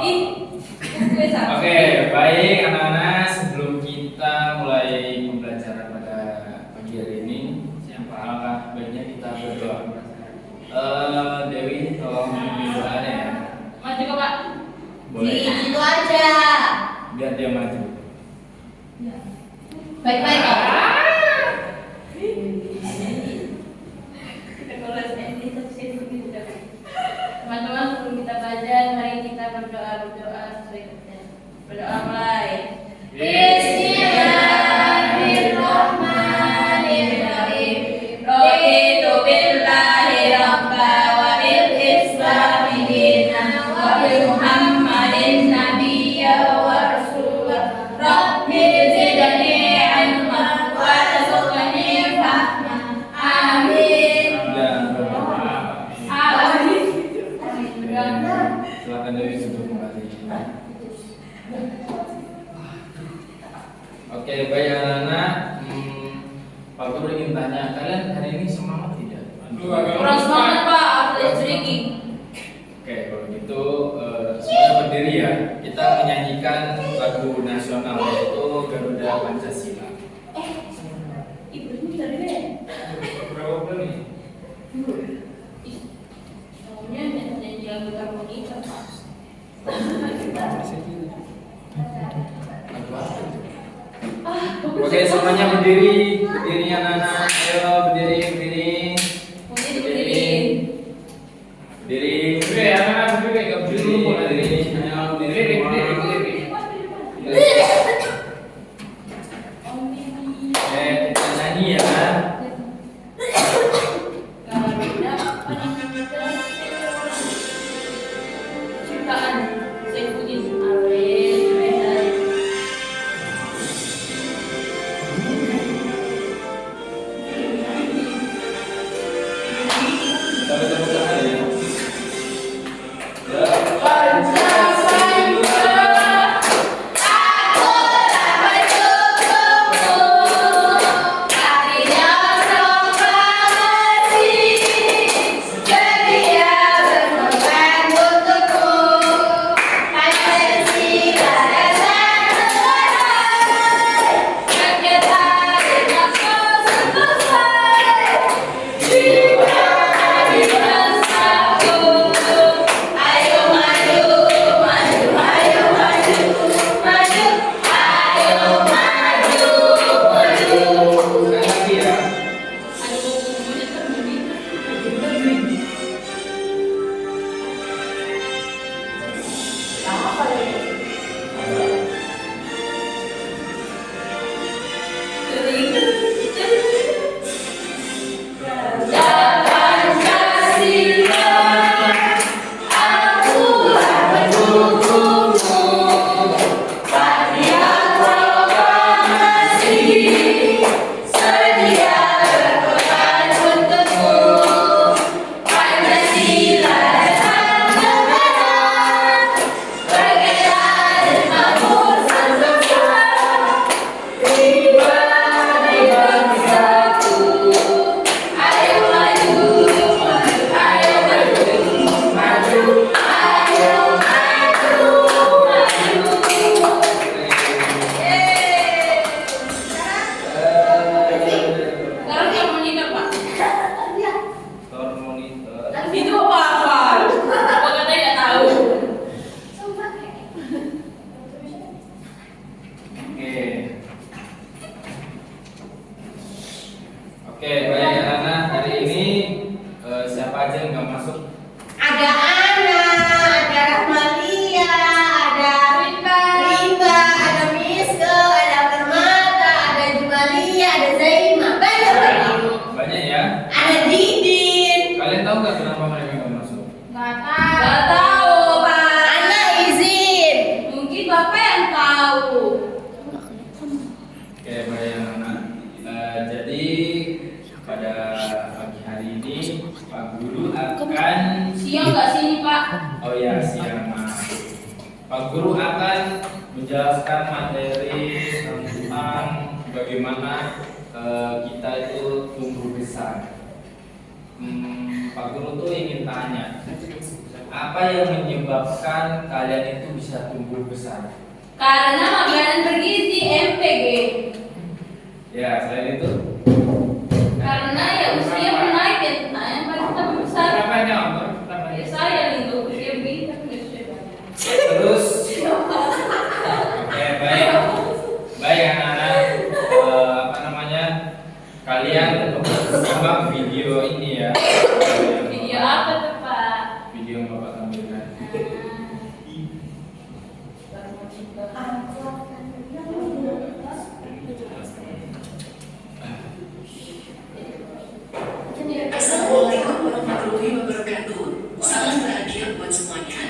Oke, baik anak-anak, sebelum kita mulai pembelajaran pada pagi hari ini, alangkah baiknya kita berdoa. Dewi, tolong pimpin doanya ya. Maju ke Pak. Boleh. Di situ aja. Biar dia maju. Baik-baik kok. Teman-teman, sebelum kita belajar, mari kita berdoa sesuai kerja. Berdoa mulai. Bismillahirrahmanirrahim. Raditu billahi rabba wa bil islami dinan wa bi Muhammadin nabiyya wa rasulah. Rabbi zidni ilman wa rzuqni fahman. Amin. Silakan Dewi untuk kembali. Oke, baik anak-anak. Pak Guru ingin tanya, kalian hari ini semangat tidak? Kurang semangat Pak, harus drinking. Oke, kalau gitu semuanya berdiri ya. Kita menyanyikan lagu nasional yaitu Garuda Pancasila. Ibu ini dari mana? Berapa bulan nih? Maunya nyanyi lagu harmonika Pak. Oke, semuanya berdiri, berdiri anak-anak. Ayo berdiri, berdiri. Berdiri. Berdiri ya, anak-anak berdiri, enggak berdiri dulu, berdiri. Ayo berdiri, berdiri. Oke, kita nyanyi ya. Ciptaan Saifuddin Arif. Sampai tepuk tangan ya. Oke, baik anak-anak, hari ini siapa aja yang nggak masuk? Ada Ana, ada Rahmalia, ada Rimba, ada Miska, ada Permata, ada Jumalia, ada Zaima. Banyak ya. Ada Didin. Kalian tahu nggak kenapa mereka nggak masuk? Nggak tahu Pak. Ana izin. Mungkin Bapak yang tahu. Oke, baik anak-anak. Jadi pada pagi hari ini Pak Guru akan Siang nggak sini Pak? Oh ya, siang. Pak Guru akan menjelaskan materi tentang bagaimana kita itu tumbuh besar. Pak Guru tuh ingin tanya, Apa yang menyebabkan kalian itu bisa tumbuh besar? Karena makanan bergizi MPG. Ya, selain itu. Karena ya usia menaik ya, nah yang paling tambah besar. Namanya apa? Ya saya itu usia begini tapi usia banyak. Terus, oke baik, baik anak-anak, apa namanya? Kalian simak video ini ya. Video apa tuh Pak? Video yang bapak tampilkan. Assalamualaikum warahmatullahi wabarakatuh. Salam bahagia buat semuanya.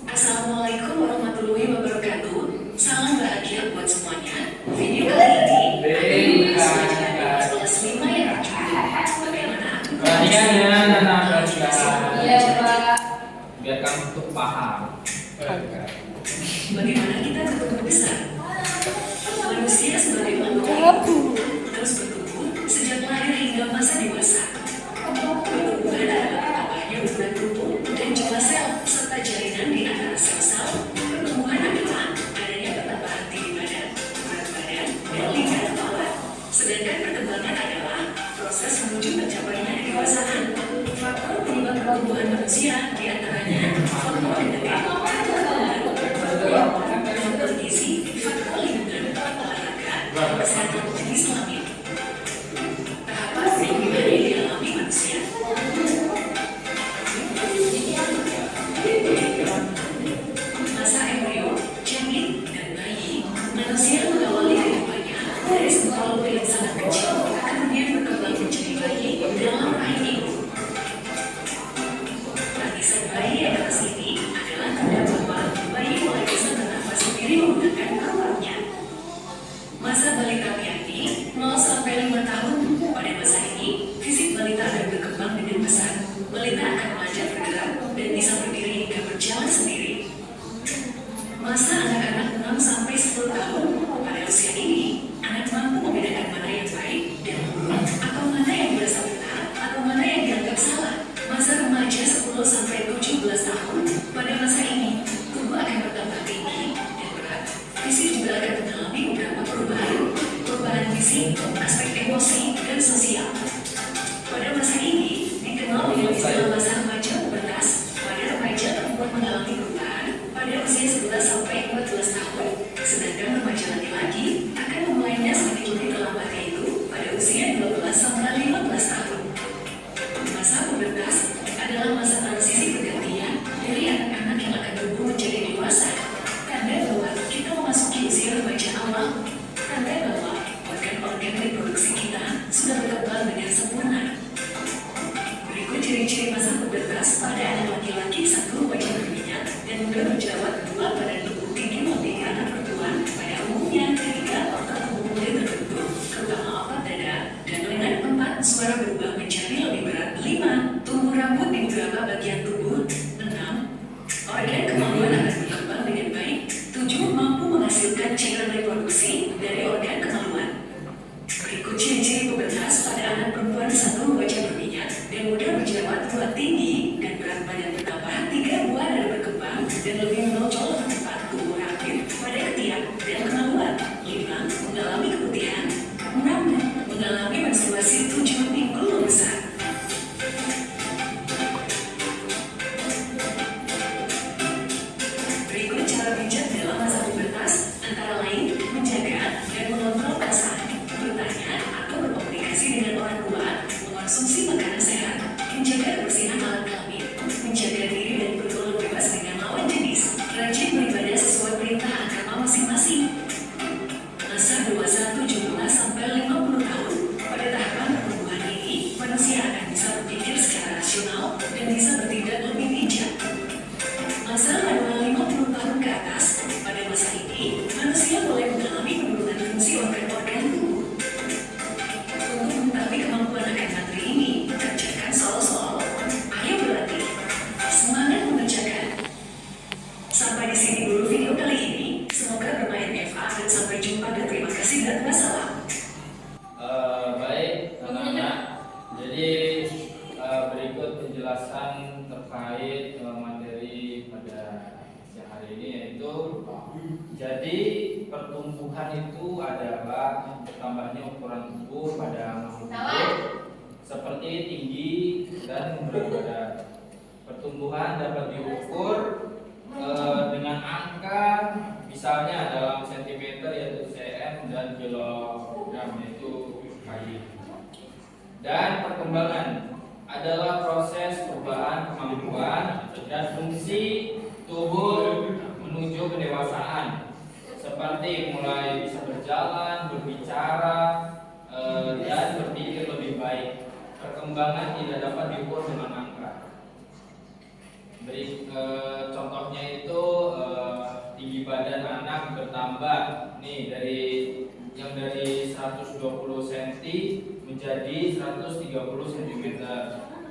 Assalamualaikum warahmatullahi wabarakatuh. Salam bahagia buat semuanya. Video kali ini kelas 5 yang bagaimana? Perhatiannya anak-anak belajar. Iya Pak. Biar kamu tuh paham. Bagaimana kita tumbuh besar? Manusia sebagai makhluk terus bertumbuh sejak lahir hingga masa dewasa. Pertumbuhan adalah bertambahnya ukuran tubuh dan jumlah sel serta jaringan di antara sel-sel. Pertumbuhan adalah adanya pertambahan tinggi badan, berat badan, dan lingkar kepala. Sedangkan perkembangan adalah proses menuju tercapainya kedewasaan. Faktor penyebab pertumbuhan manusia diantaranya faktor genetik, faktor gizi, faktor lingkungan, olahraga, dan kesehatan jenis kelamin. Tahapan perubahan yang dialami manusia. Masa embrio, janin, dan bayi, manusia mengawali kehidupannya dari sebuah lubang yang sangat kecil, kemudian berkembang menjadi bayi dalam rahim ibu. Tangisan bayi yang atas ini adalah tanda bahwa bayi mulai bisa bernafas sendiri menggunakan paru-parunya. Masa balita yakni 0 sampai 5 tahun. Pada masa ini, fisik balita akan berkembang dengan pesat. Balita akan belajar bergerak dan bisa berdiri hingga berjalan sendiri. Masa anak-anak 6 sampai 10 tahun. Pada usia ini, anak mampu membedakan mana yang baik dan buruk, atau mana yang dirasa benar, atau mana yang dianggap salah. Masa remaja 10 sampai 17 tahun. Pada masa ini, tubuh akan bertambah tinggi dan berat. Fisik juga akan mengalami beberapa perubahan fisik, aspek emosi, dan sosial. Pada masa ini, dikenal dengan istilah masa remaja pubertas. Pada remaja perempuan mengalami perubahan pada usia 11 sampai 14 tahun, sedangkan remaja laki-laki akan memulainya sedikit lebih terlambat, yaitu pada usia 12 sampai 15 tahun. Masa pubertas adalah masa transisi pergantian dari anak-anak yang akan tumbuh menjadi dewasa. Tanda bahwa kita memasuki usia remaja awal. Tanda bahwa organ-organ reproduksi kita sudah berkembang dengan sempurna. Berikut ciri-ciri masa pubertas pada anak laki-laki. 1. Wajah berminyak dan mudah berjerawat. 2. Badan tubuh tinggi melebihi anak perempuan pada umumnya. 3. Otot tubuh mulai terbentuk, terutama otot dada dan lengan. 4. Suara berubah menjadi lebih berat. 5. Tumbuh rambut di beberapa bagian tubuh. 6. Organ kemaluan akan berkembang dengan baik. 7. Mampu menghasilkan cairan reproduksi dari organ kemaluan. Berikut ciri-ciri pubertas pada anak perempuan. 1. Wajah berminyak dan mudah berjerawat. 2. Tinggi dan berat badan bertambah. 3. Buah dada berkembang dan lebih menonjol. 4. Tumbuh rapid pada ketiak dan kemaluan. 5. Mengalami keputihan. 6. Mengalami menstruasi. 7. Pinggul membesar. Berikut cara bijak dalam masa pubertas, antara lain menjaga dan mengontrol perasaan, bertanya atau berkomunikasi dengan orang tua, mengonsumsi makanan sehat, menjaga kebersihan alat kelamin, menjaga diri dan bergaul bebas dengan lawan jenis, rajin beribadah sesuai perintah agama masing-masing. Masa dewasa 17 sampai 50 tahun. Pada tahapan pertumbuhan ini, manusia akan bisa berpikir secara rasional dan bisa bertindak lebih bijak. Masa pada 50 tahun ke atas. Pada masa ini, manusia mulai mengalami penurunan fungsi organ-organ tubuh. Untuk mengetahui kemampuan akan materi ini, kerjakan soal-soal. Ayo berlatih. Semangat mengerjakan. Sampai di sini dulu video kali ini. Semoga bermanfaat dan sampai jumpa dan terima kasih dan wassalam. Baik, anak-anak. Jadi berikut penjelasan terkait itu jadi pertumbuhan itu adalah bertambahnya ukuran tubuh pada makhluk hidup seperti tinggi dan berat badan. Pertumbuhan dapat diukur dengan angka misalnya dalam sentimeter yaitu cm dan kilogram yaitu kg. Dan perkembangan adalah proses perubahan kemampuan dan fungsi tubuh menuju kedewasaan, seperti mulai bisa berjalan, berbicara, dan berpikir lebih baik. Perkembangan tidak dapat diukur dengan angka. Contohnya itu tinggi badan anak bertambah nih dari 120 cm menjadi 130 cm.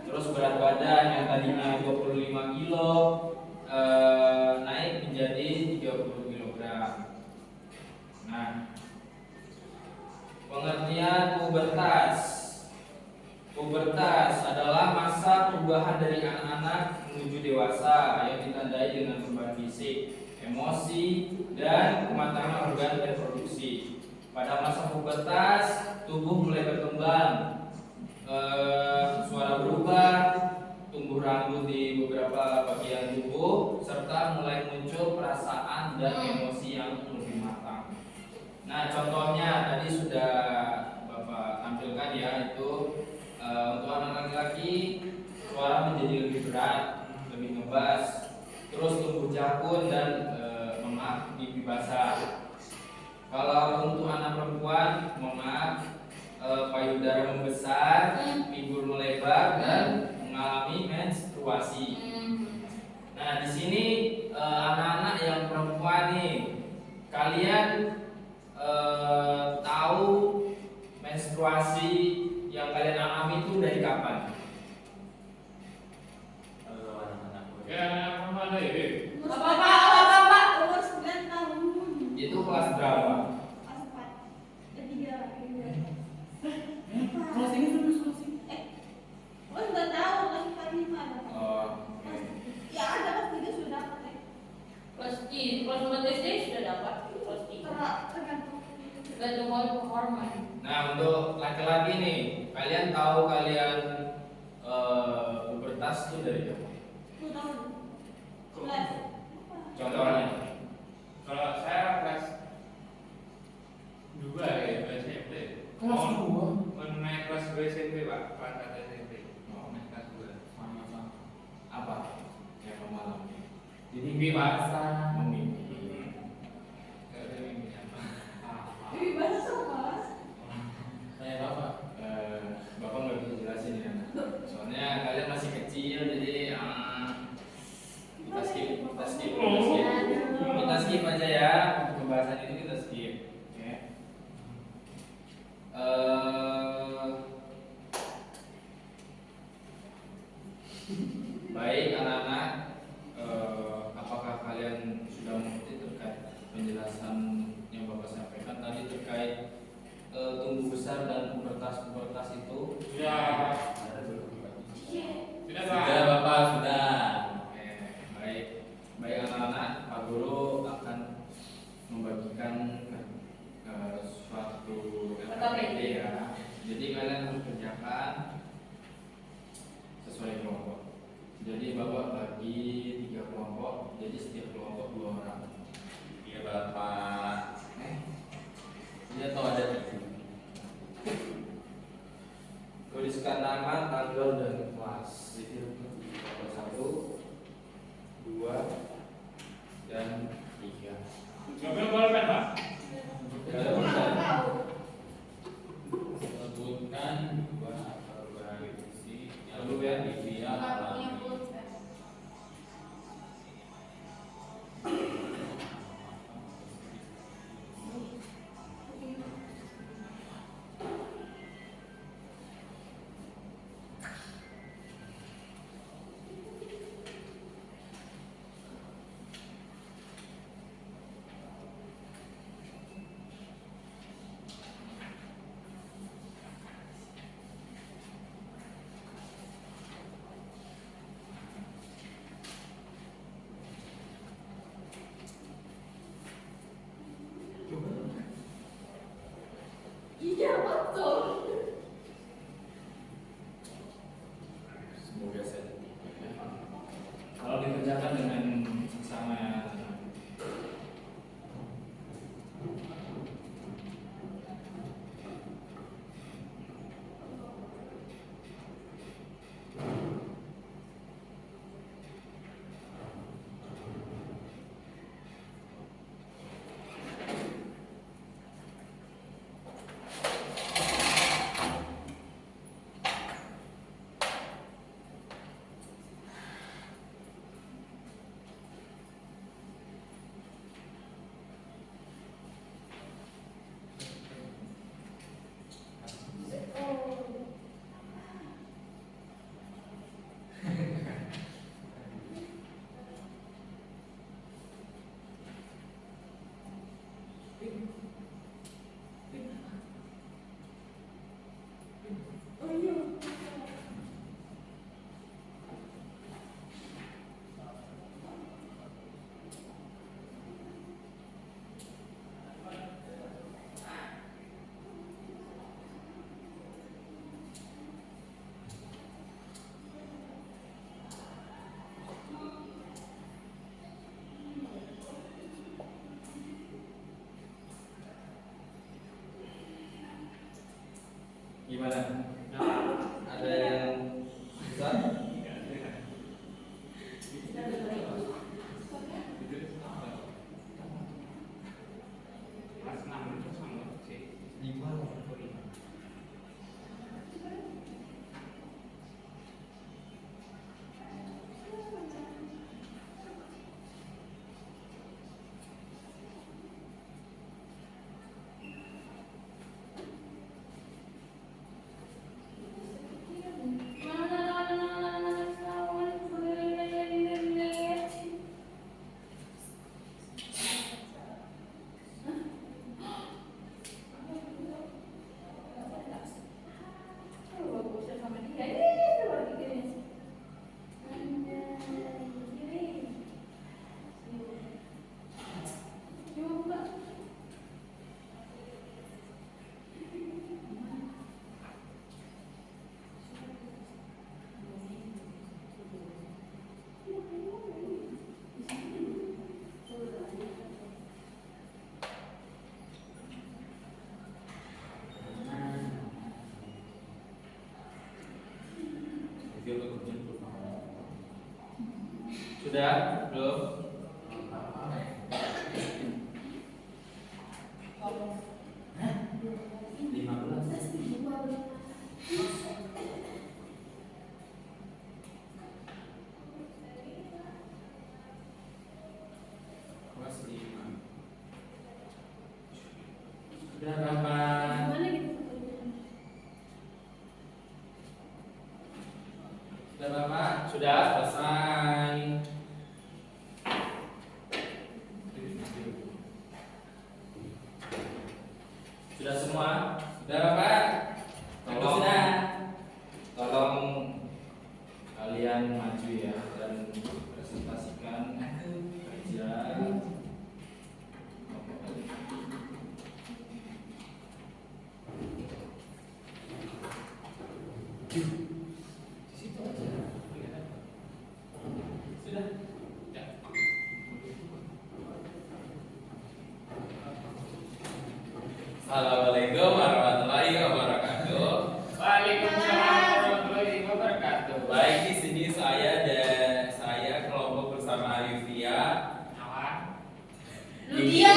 Terus berat badan yang tadinya 25 kilo naik menjadi 30 kg. Nah, pengertian pubertas. Pubertas adalah masa perubahan dari anak-anak menuju dewasa yang ditandai dengan perubahan fisik, emosi, dan kematangan organ reproduksi. Pada masa pubertas, tubuh mulai berkembang, suara berubah, tumbuh rambut di beberapa bagian tubuh, serta mulai muncul perasaan dan emosi yang lebih matang. Nah, contohnya tadi sudah Bapak tampilkan ya, itu untuk anak laki-laki suara menjadi lebih berat, lebih ngebas, terus tumbuh jakun dan pipi basah. Kalau untuk anak perempuan, payudara membesar, pinggul melebar dan mengalami menstruasi. Nah, di sini anak-anak yang perempuan nih, kalian tahu menstruasi yang kalian alami itu dari kapan? Ya, mana ini? Bapak, umur 9 tahun. Itu kelas berapa? Kelas 4. Ketiga. Kelas ini terus ini. Oh, sudah tahu kelas 4 lima. Oh, Ya ada kelas 3 sudah dapat. Kelas 4 SD sudah dapat kelas 3. Tergantung. Tergantung hormon. nah untuk laki-laki nih, kalian tahu kalian pubertas itu dari apa? 2 tahun. Kelas. Contohnya? Kalau saya kelas 2 ya, SMP. Kelas 2? Mau naik kelas 2 SMP, Pak. Kelas SMP. Oh, Naik kelas 2. sama-sama. Apa? Yang kamu alami? Mimpi basah. Memimpi. Gak ada mimpi apa. Ini bahasa sama. Kayak apa? Bapak nggak bisa jelasin ya. Soalnya kalian masih kecil, jadi kita skip aja ya. Pembahasan itu kita skip. Oke. Baik anak-anak, apakah kalian sudah mengerti terkait penjelasan yang Bapak sampaikan tadi terkait tumbuh besar dan pubertas itu? Ya. Sudah, Pak. Sudah Bapak, sudah. Oke, baik anak-anak, Pak Guru akan membagikan suatu LKPD ya. Jadi kalian harus kerjakan sesuai kelompok. Jadi Bapak bagi 3 kelompok, jadi setiap kelompok 2 orang. Iya Bapak. Dia tahu ada itu. Tuliskan nama, tanggal, dan kelas. Jadi kelompok 1, 2, dan 3. Ngambil bolpen, Pak. Kalian bisa Sebutkan 2 organisasi yang Lalu ya, dia Punya alami. pulpen. Gimana? Ada yang bisa? Kelas 6 itu sama sih. 5. Sudah? Belum? Hah? 15. Kelas 5. Sudah berapa? Gimana gitu? Sudah berapa? Sudah? Selesai. Sudah semua? Sudah berapa? Aku Tolong. sudah. Tolong kalian maju ya dan presentasikan kerja. Di situ aja. Sudah. Ya. Assalamualaikum warahmatullahi wabarakatuh. Waalaikumsalam warahmatullahi wabarakatuh. Baik, di sini saya kelompok bersama Alivia Nawan. Ludia.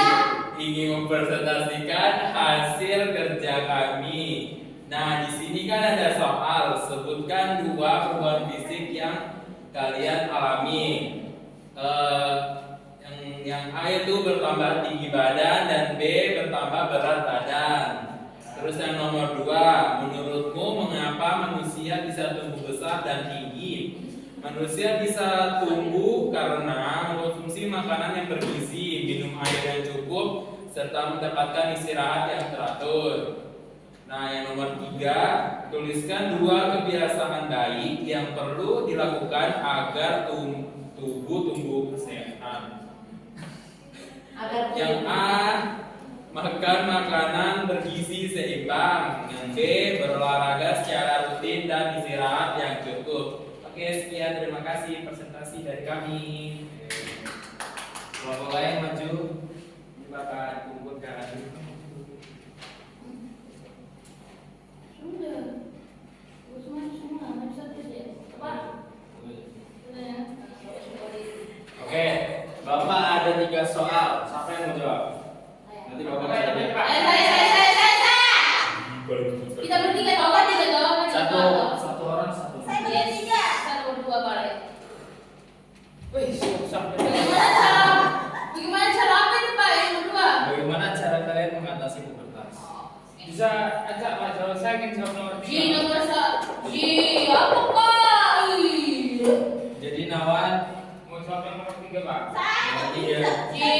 ingin mempresentasikan hasil kerja kami. Nah, di sini kan ada soal, sebutkan 2 perubahan fisik yang kalian alami. Yang A itu bertambah tinggi badan dan B bertambah berat badan. Terus yang nomor 2, menurutmu mengapa manusia bisa tumbuh besar dan tinggi? Manusia bisa tumbuh karena mengkonsumsi makanan yang bergizi, minum air yang cukup, serta mendapatkan istirahat yang teratur. Nah, yang nomor 3, tuliskan 2 kebiasaan baik yang perlu dilakukan agar tubuh tumbuh sehat. Yang A, makan makanan bergizi seimbang. Yang B, berolahraga secara rutin dan istirahat yang cukup. Oke, sekian, terima kasih presentasi dari kami. Kelompok lain maju. Ini Bapak kumpulkan. Sudah. Semua nggak bisa kerja. Apa? Sudah ya. Oke, Bapak ada 3 soal. Siapa yang mau jawab? Nanti Bapak kasih dia. Kita bertiga jawab aja jawab. Satu orang satu. Saya Yes. bertiga. 1, 2, balik. Wih, susah. Bagaimana cara apa itu Pak yang kedua? Bagaimana cara kalian mengatasi pubertas? Bisa ajak Pak jawab, saya ingin jawab nomor 3. Ji nomor 1. Ji apa Pak? Ih. Jadi Nawan, Mau jawab yang nomor 3, Pak. Saya Iya. Ji.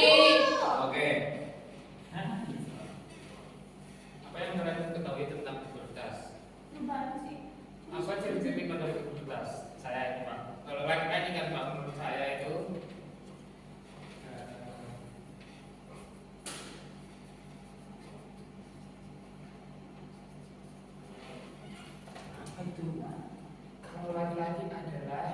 oke. Apa yang kalian ketahui tentang pubertas? Gimana sih? Apa ciri-ciri pada pubertas? Saya ini, Pak. Kalau laki-laki kan Pak, menurut saya itu apa itu? Kalau laki-laki adalah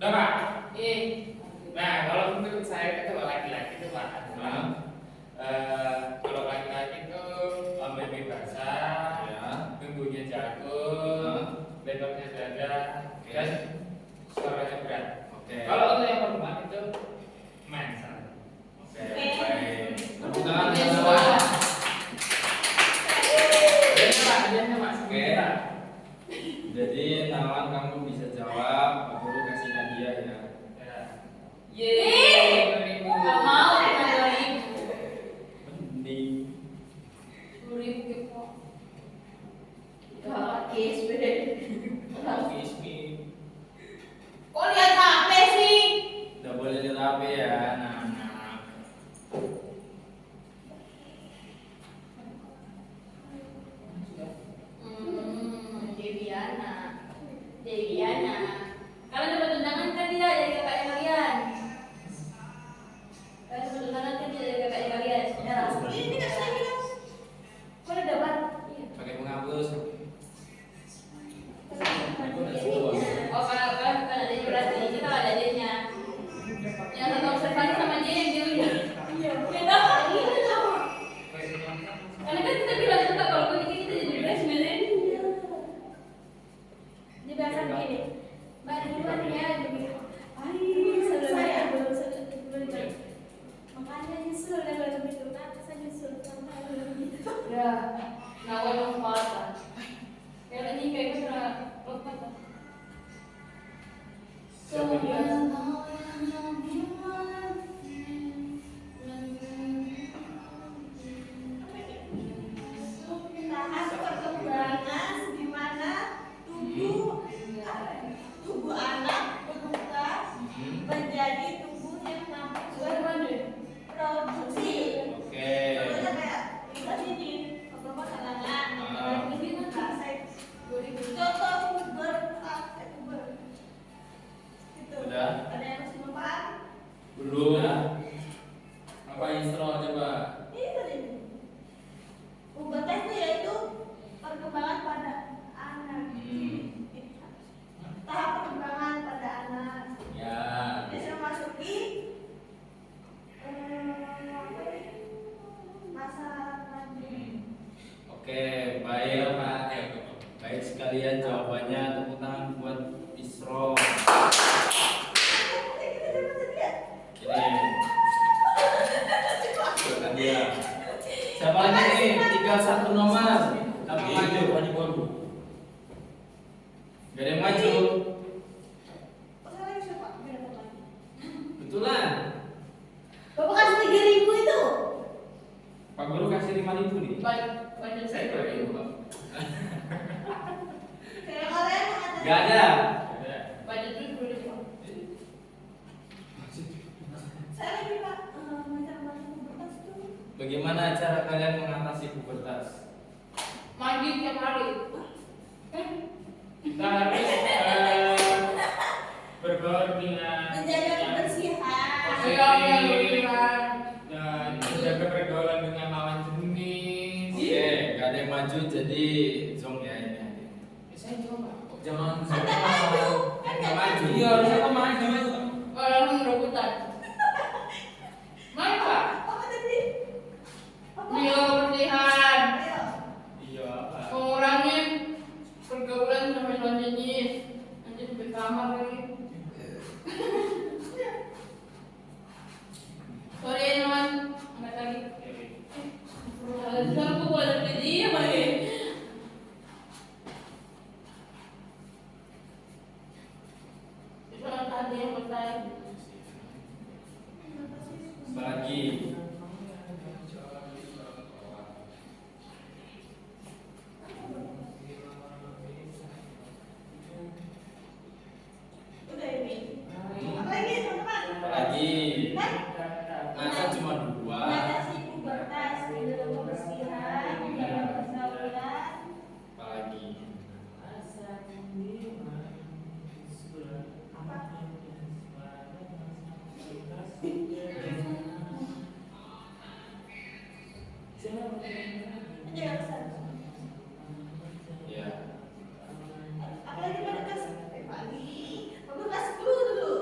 Udah Pak. Eh. Nah, kalau untuk saya itu laki-laki itu Pak, kalau laki-laki itu lebih basah, Ya. tunggunya jagung, bentuknya dada, Oke. dan suaranya berat. Oke. Kalau untuk yang perempuan itu mensel. Oke, baik. Tepuk tangan Oke, teman-teman. Hadiahnya Mas. Oke. Jadi Nawan kamu bisa jawab, Pak Guru kasih hadiah ya. Ya. Yeay. Gak mau cuma 2.000. Mending 10.000 kok. Gak case Ismi. Kok lihat HP sih? Udah boleh lihat HP ya, anak-anak. Deviana. Deviana. Kalian dapat undangan kan dia dari kakaknya kalian? Kalian dapat undangan kan dia dari kakaknya kalian? Ya. Ini kasih lagi dong. Kok udah dapat? Iya. Pakai penghapus. Oh, kalau bukan adanya berarti kita ada adanya. Yang satu observasi sama dia yang dia udah. Iya. Ya tahu. Karena kan kita bilang suka kalau begini kita jadi beres sebenarnya. Dia biasa begini. Mbak duluan ya, dia bilang. Saya belum sebelum. Makanya nyusul dan belum itu kan saya nyusul sama gitu. Ya, nawar memfalta. Kayak ini kayak gue pernah lupa tuh. Tahap perkembangan di mana tubuh anak berubah menjadi tubuh yang mampu berproduksi. Oke. Contohnya kayak kita sini, beberapa kalangan, contoh puber, puber. Gitu. Udah. Ada yang harus paham? Belum. Apa intro coba? Ini tadi. Pubertas itu yaitu perkembangan pada anak. Tahap perkembangan pada anak. Ya. Ini sudah masuki apa ini? Masa lanjut. Oke, baik Pak. Baik sekalian jawabannya, tepuk tangan buat Isro. Ini. Hadiah. Siapa lagi nih? Tinggal satu nomor. Siapa maju? Maju dulu. Gak ada yang maju. Pasalnya siapa? Biar apa lagi? Betulan. Bapak kasih 3.000 itu. Pak Guru kasih 5.000 nih. Banyak Saya boleh Pak. Kayak kalian mengatakan. Gak ada. Ya. Banyak dulu boleh Pak. Saya lagi Pak macam-macam pubertas itu. Bagaimana cara kalian mengatasi pubertas? Mandi tiap hari. Kita harus bergaul dengan Menjaga kebersihan. positif dan menjaga pergaulan dengan lawan jenis. Oke, gak ada yang maju jadi zong ya ini. Saya coba. Jangan Anda maju. Kan nggak maju. Iya, harusnya aku maju. Orang rebutan. Main Pak. Apa tadi? Apa? Dia kebersihan. Ayo. Iya Pak. Mengurangi pergaulan sama lawan jenis. Nanti di kamar lagi. Sorry teman, angkat lagi. Sekarang aku boleh beli dia lagi. Itu tadi yang bertanya. Bagi. Udah ini. Apa lagi teman-teman? Lagi. Kan? Masa cuma dua? Mengatasi pubertas, menjaga kebersihan, menjaga pergaulan. Apalagi. Apa? Menjaga kesehatan. Ya. Apalagi pada kelas pagi, kamu kelas 10 dulu.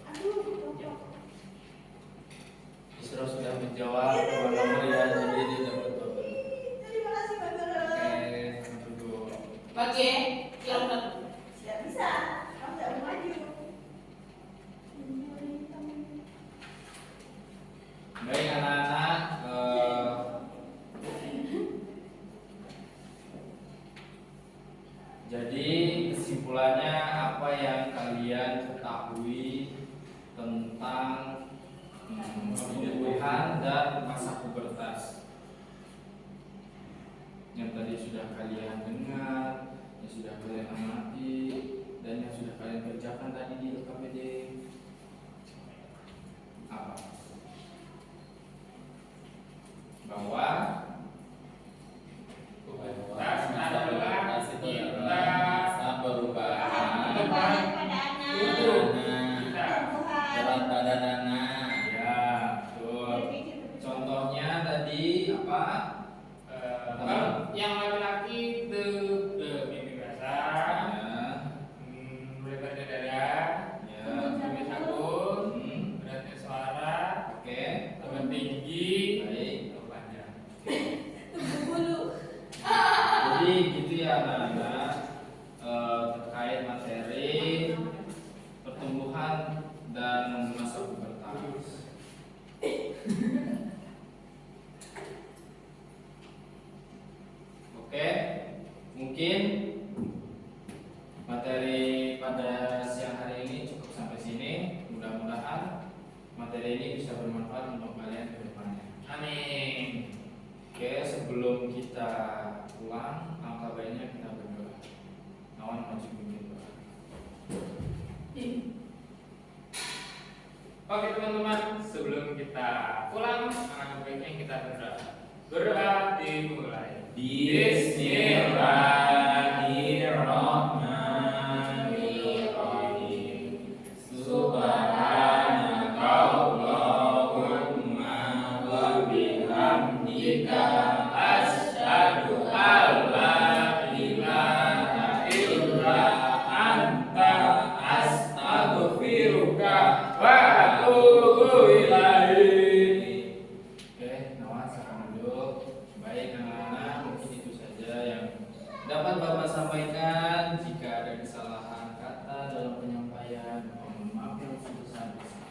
Aduh, cocok. Isra sudah menjawab dua nomor ya, jadi dia dapat double. Terima kasih Mbak Guru. Oke, dulu. Oke, yang Tidak bisa. Kamu tidak mau maju. Baik anak-anak, jadi kesimpulannya apa yang kalian ketahui tentang pertumbuhan dan masa pubertas? Yang tadi sudah kalian dengar, yang sudah kalian amati, dan yang sudah kalian kerjakan tadi di LKPD apa? Bahwa Pubertas adalah kita masa perubahan Kembali pada anak. tubuh anak, kita. Tumbuhan. berat badan anak. ya, betul. Contohnya tadi apa? Kalau yang laki-laki mimpi basah, Ya, mulai pada dada, ya. mimpi sabun, Hmm, beratnya suara, oke. tambah tinggi, Baik. tambah panjang. Tumbuh bulu. Jadi gitu ya anak-anak, terkait materi pertumbuhan dan masa pubertas. Oke, mungkin materi pada siang hari ini cukup sampai sini. Mudah-mudahan materi ini bisa bermanfaat untuk kalian ke depannya. Amin. Oke, sebelum kita pulang, alangkah baiknya kita berdoa. Nawan maju mungkin doa. Oke teman-teman, sebelum kita pulang, alangkah baiknya kita berdoa. Berdoa dimulai. Bismillahirrahmanirrahim. Subhanaka Allahumma wa bihamdika asyhadu an la ilaha illa anta astaghfiruka wa atubu ilaik. Oke, Nawan sekarang dulu. Baik anak-anak, mungkin itu saja yang dapat Bapak sampaikan. Jika ada kesalahan kata dalam penyampaian, mohon maaf yang sebesar-besarnya.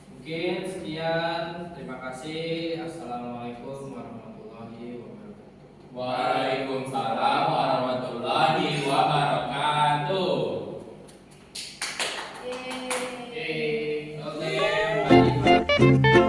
Mungkin sekian, terima kasih. Assalamualaikum warahmatullahi wabarakatuh. Waalaikumsalam warahmatullahi wabarakatuh. Yeay. Oke, baik.